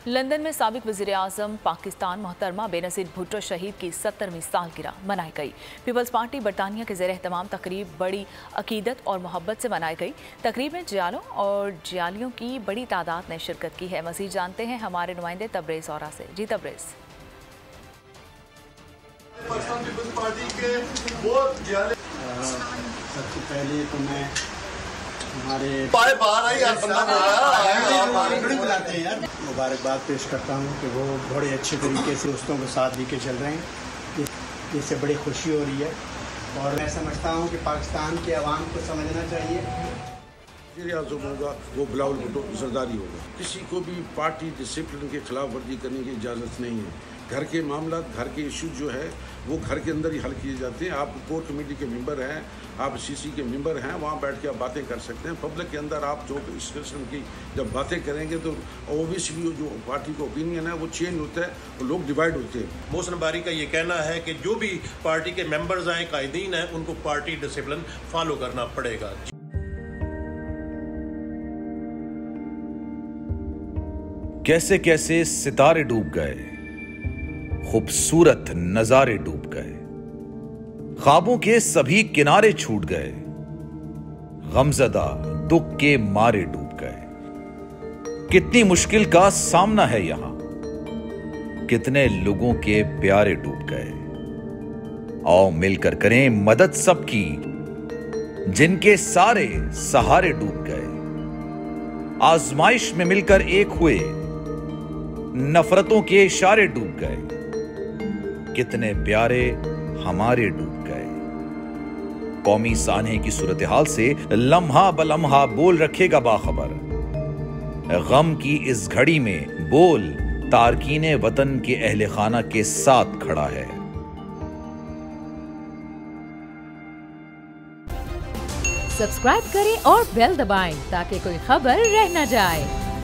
London में साबिक वज़ीर-ए-आज़म पाकिस्तान मोहतरमा बेनज़ीर भुट्टो शहीद की 70वीं सालगिरह मनाई गई। पीपल्स पार्टी बरतानिया के ज़ेर-ए-एहतमाम तकरीब बड़ी अकीदत और मोहब्बत से मनाई गई। तकरीब में जियालों और जियालियों की बड़ी तादाद ने शिरकत की है। मज़ीद जानते हैं हमारे नुमाइंदे तब्रेज़ औरा से। जी तब्रेज़। सबसे पहले तो मैं हमारे मुबारकबाद पेश करता हूँ कि वो बड़े अच्छे तरीके से दोस्तों को साथ लेके चल रहे हैं। इससे बड़ी खुशी हो रही है और मैं समझता हूँ कि पाकिस्तान के अवाम को समझना चाहिए वज़ीर-ए-आज़म होगा वो बिलावल भुट्टो जरदारी होगा। किसी को भी पार्टी डिसिप्लिन के खिलाफ वर्जी करने की इजाज़त नहीं है। घर के मामला, घर के इशू जो है वो घर के अंदर ही हल किए जाते हैं। आप कोर कमेटी के मेंबर हैं, आप सीसी के मेंबर हैं, वहाँ बैठ के आप बातें कर सकते हैं। पब्लिक के अंदर आप जो इस किस्म की जब बातें करेंगे तो ओबियसली जो पार्टी का ओपिनियन है वो चेंज होता है और लोग डिवाइड होते हैं। मोहसिन बारी का ये कहना है कि जो भी पार्टी के मेंबर्स हैं, कायदीन हैं, उनको पार्टी डिसिप्लिन फॉलो करना पड़ेगा। कैसे कैसे सितारे डूब गए, खूबसूरत नजारे डूब गए, ख्वाबों के सभी किनारे छूट गए, गमज़दा दुख के मारे डूब गए। कितनी मुश्किल का सामना है यहां, कितने लोगों के प्यारे डूब गए। आओ मिलकर करें मदद सबकी, जिनके सारे सहारे डूब गए। आजमाइश में मिलकर एक हुए, नफरतों के इशारे डूब गए। कितने प्यारे हमारे डूब गए। कौमी सानहे की सूरत हाल से लम्हा बलम्हा बोल रखेगा बाखबर। गम की इस घड़ी में बोल तारकीने वतन के अहले खाना के साथ खड़ा है। सब्सक्राइब करें और बेल दबाएं ताकि कोई खबर रह न जाए।